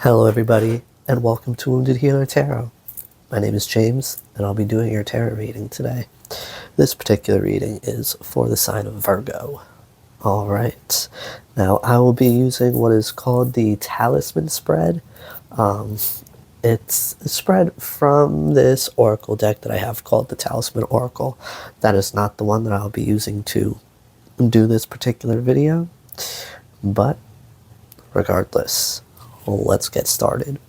Hello everybody, and welcome to Wounded Healer Tarot. My name is James, and I'll be doing your tarot reading today. This particular reading is for the sign of Virgo. Alright, now I will be using what is called the Talisman spread. It's a spread from this oracle deck that I have called the Talisman Oracle. That is not the one that I'll be using to do this particular video, but regardless, let's get started.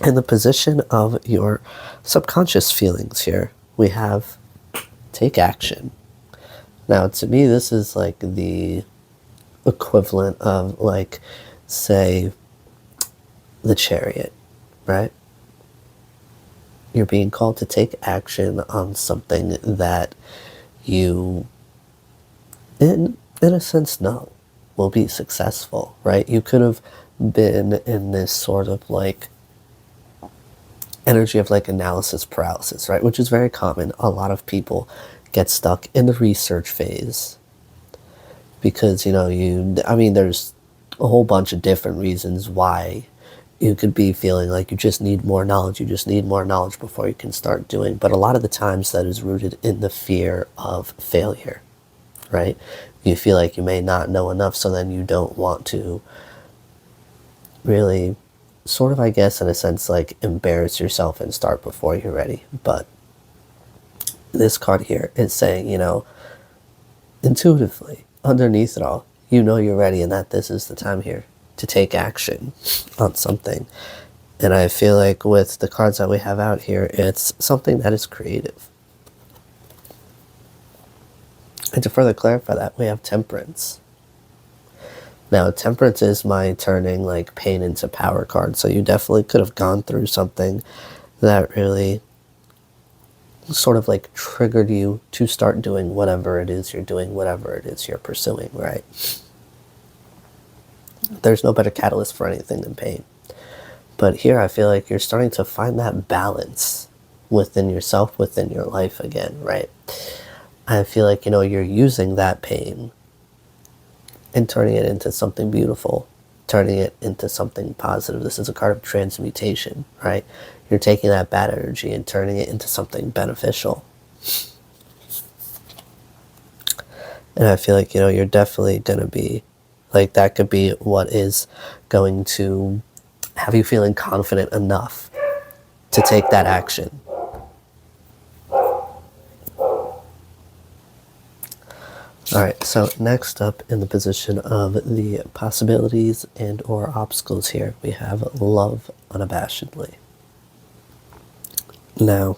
In the position of your subconscious feelings here, we have take action. Now, to me, this is like the equivalent of, like, say, the Chariot, right? You're being called to take action on something that you, in a sense, know will be successful, right? You could have been in this sort of like energy of like analysis paralysis, right? Which is very common. A lot of people get stuck in the research phase because, there's a whole bunch of different reasons why you could be feeling like you just need more knowledge. You just need more knowledge before you can start doing. But a lot of the times that is rooted in the fear of failure, right? You feel like you may not know enough, so then you don't want to really sort of, I guess, in a sense, like embarrass yourself and start before you're ready. But this card here is saying, intuitively, underneath it all, you're ready and that this is the time here to take action on something. And I feel like with the cards that we have out here, it's something that is creative. And to further clarify that, we have Temperance. Now, Temperance is my turning like pain into power card. So you definitely could have gone through something that really sort of like triggered you to start doing whatever it is you're doing, whatever it is you're pursuing, right? There's no better catalyst for anything than pain. But here I feel like you're starting to find that balance within yourself, within your life again, right? I feel like, you're using that pain and turning it into something beautiful, turning it into something positive. This is a card of transmutation, right? You're taking that bad energy and turning it into something beneficial. And I feel like, you're definitely going to be, like, that could be what is going to have you feeling confident enough to take that action. All right, so next up in the position of the possibilities and or obstacles here, we have love unabashedly. Now,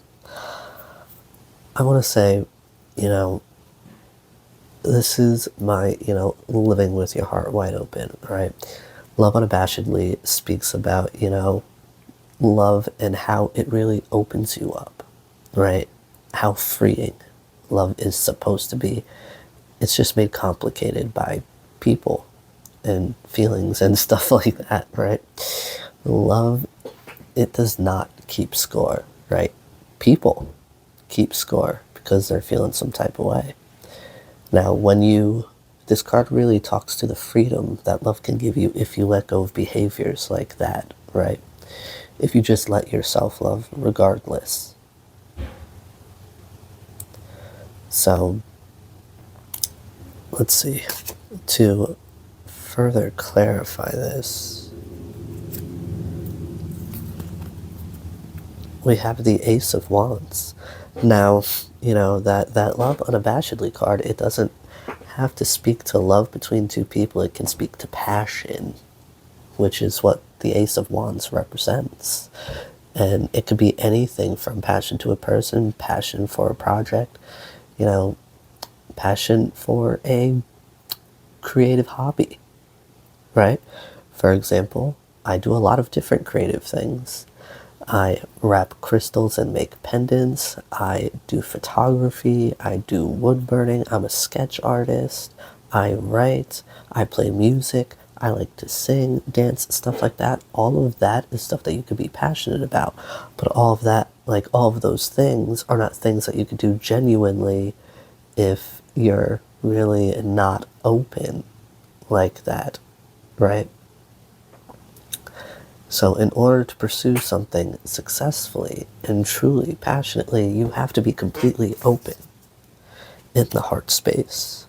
I want to say, this is my, living with your heart wide open, right? Love unabashedly speaks about, love and how it really opens you up, right? How freeing love is supposed to be. It's just made complicated by people and feelings and stuff like that, right? Love, it does not keep score, right? People keep score because they're feeling some type of way. Now, this card really talks to the freedom that love can give you if you let go of behaviors like that, right? If you just let yourself love regardless. So, let's see, to further clarify this, we have the Ace of Wands. Now, that love unabashedly card, it doesn't have to speak to love between two people. It can speak to passion, which is what the Ace of Wands represents. And it could be anything from passion to a person, passion for a project, passion for a creative hobby, right? For example, I do a lot of different creative things. I wrap crystals and make pendants. I do photography. I do wood burning. I'm a sketch artist. I write. I play music. I like to sing, dance, stuff like that. All of that is stuff that you could be passionate about. But all of that, like all of those things, are not things that you could do genuinely if you're really not open like that, right? So in order to pursue something successfully and truly, passionately, you have to be completely open in the heart space.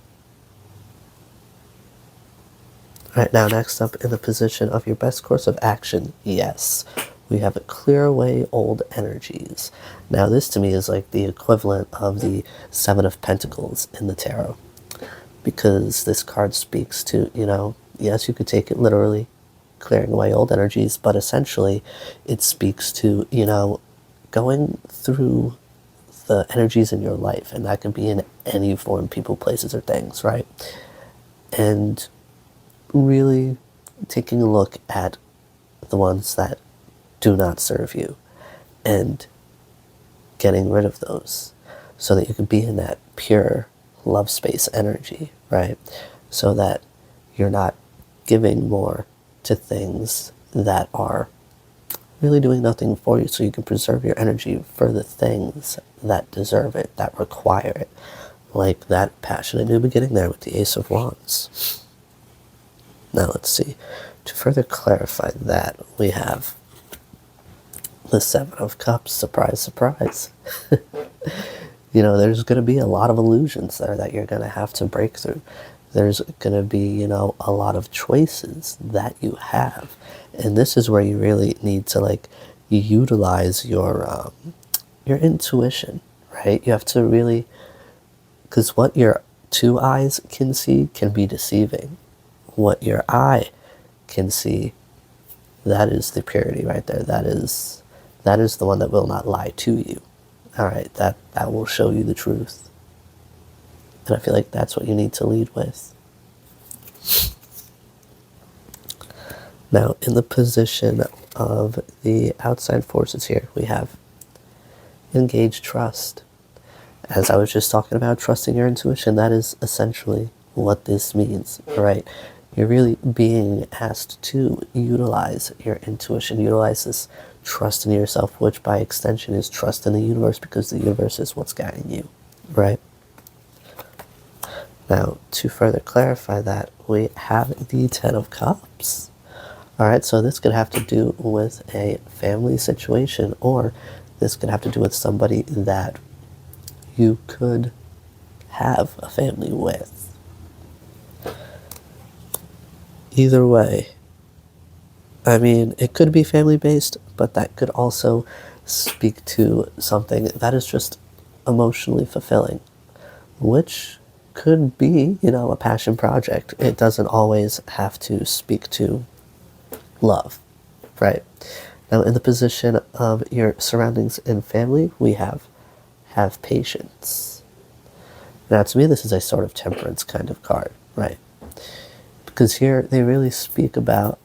Right now, next up, in the position of your best course of action, yes, we have a clear away old energies. Now this to me is like the equivalent of the Seven of Pentacles in the tarot, because this card speaks to, yes, you could take it literally, clearing away old energies, but essentially it speaks to, going through the energies in your life, and that can be in any form, people, places, or things, right? And really taking a look at the ones that do not serve you and getting rid of those so that you can be in that pure love space energy, right? So that you're not giving more to things that are really doing nothing for you, so you can preserve your energy for the things that deserve it, that require it. Like that passionate new beginning there with the Ace of Wands. Now let's see. To further clarify that, we have the Seven of Cups. Surprise, surprise. There's going to be a lot of illusions there that you're going to have to break through. There's going to be, a lot of choices that you have. And this is where you really need to, utilize your intuition, right? You have to really, because what your two eyes can see can be deceiving. What your eye can see, that is the purity right there. That is the one that will not lie to you. All right, that will show you the truth. And I feel like that's what you need to lead with. Now, in the position of the outside forces here, we have engage trust. As I was just talking about, trusting your intuition, that is essentially what this means, right? You're really being asked to utilize your intuition, utilize this trust in yourself, which by extension is trust in the universe, because the universe is what's guiding you, right? Now, to further clarify that, we have the Ten of Cups. All right, so this could have to do with a family situation, or this could have to do with somebody that you could have a family with. Either way, I mean, it could be family-based, but that could also speak to something that is just emotionally fulfilling, which could be, a passion project. It doesn't always have to speak to love, right? Now, in the position of your surroundings and family, we have patience. Now, to me, this is a sort of temperance kind of card, right? Because here they really speak about,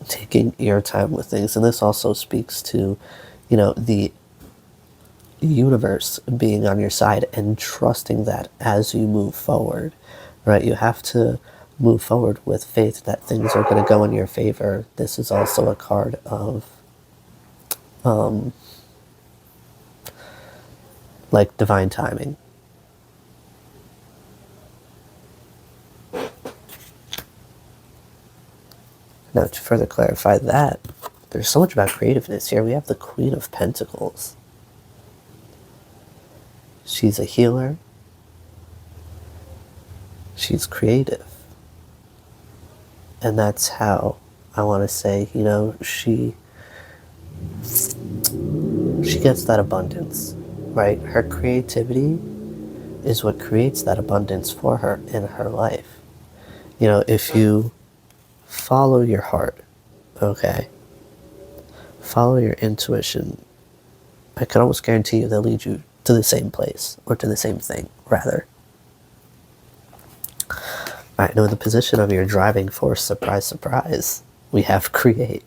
taking your time with things. And this also speaks to, the universe being on your side and trusting that as you move forward, right? You have to move forward with faith that things are going to go in your favor. This is also a card of, divine timing. Now, to further clarify that, there's so much about creativeness here. We have the Queen of Pentacles. She's a healer. She's creative. And that's how I want to say, she gets that abundance, right? Her creativity is what creates that abundance for her in her life. If you follow your heart, okay? Follow your intuition. I can almost guarantee you they'll lead you to the same place, or to the same thing, rather. All right, now in the position of your driving force, surprise, surprise, we have create.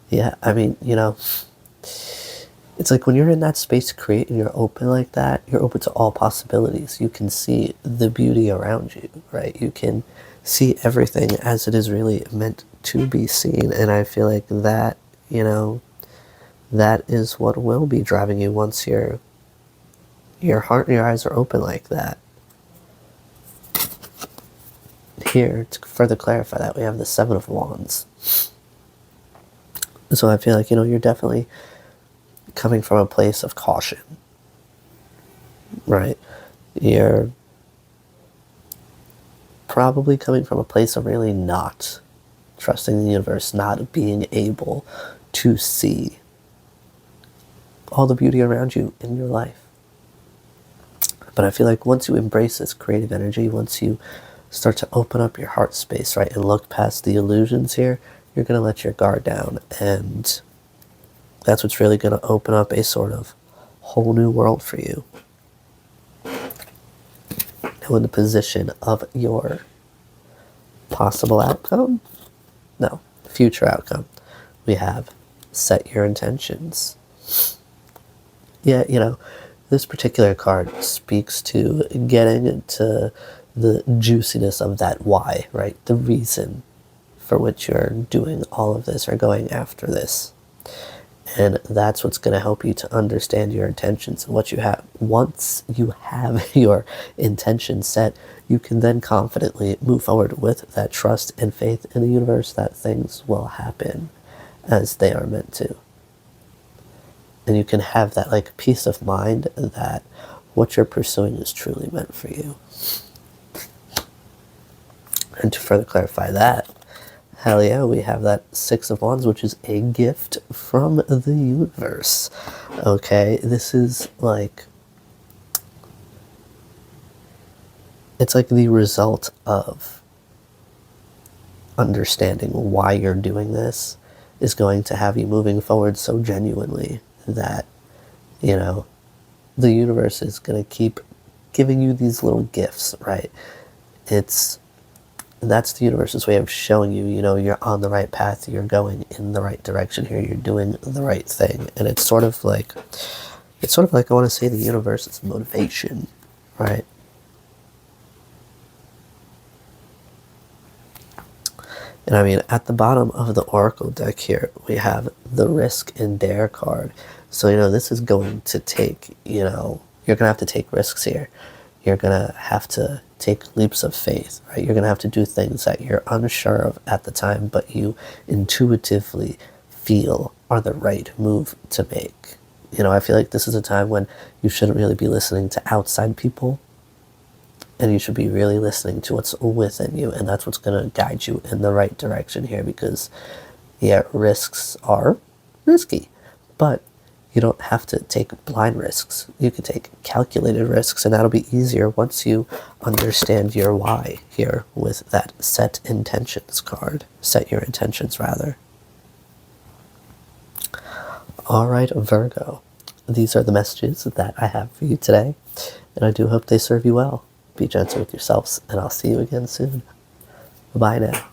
Yeah, I mean, it's like when you're in that space to create and you're open like that, you're open to all possibilities. You can see the beauty around you, right? You can see everything as it is really meant to be seen. And I feel like that, that is what will be driving you once your heart and your eyes are open like that. here, to further clarify that, we have the Seven of Wands. So I feel like, you're definitely coming from a place of caution, right? You're probably coming from a place of really not trusting the universe, not being able to see all the beauty around you in your life. But I feel like once you embrace this creative energy, once you start to open up your heart space, right, and look past the illusions here, you're going to let your guard down. And that's what's really going to open up a sort of whole new world for you. Now, in the position of your possible outcome, no, future outcome, we have set your intentions. Yeah, this particular card speaks to getting into the juiciness of that why, right? The reason for which you're doing all of this or going after this. And that's what's going to help you to understand your intentions and what you have. Once you have your intention set, you can then confidently move forward with that trust and faith in the universe that things will happen as they are meant to. And you can have that like peace of mind that what you're pursuing is truly meant for you. And to further clarify that, hell yeah, we have that Six of Wands, which is a gift from the universe. Okay, this is like, it's like the result of understanding why you're doing this is going to have you moving forward so genuinely that, the universe is going to keep giving you these little gifts, right? That's the universe's way of showing you, you're on the right path, you're going in the right direction here, you're doing the right thing. And it's sort of like I want to say the universe is motivation, right? And I mean, at the bottom of the Oracle deck here, we have the Risk and Dare card. So, this is going to take, you're going to have to take risks here. You're going to have to take leaps of faith, right? You're going to have to do things that you're unsure of at the time, but you intuitively feel are the right move to make. I feel like this is a time when you shouldn't really be listening to outside people, and you should be really listening to what's within you, and that's what's going to guide you in the right direction here, because, yeah, risks are risky, but you don't have to take blind risks. You can take calculated risks, and that'll be easier once you understand your why here with that set intentions card. Set your intentions, rather. All right, Virgo. These are the messages that I have for you today, and I do hope they serve you well. Be gentle with yourselves, and I'll see you again soon. Bye now.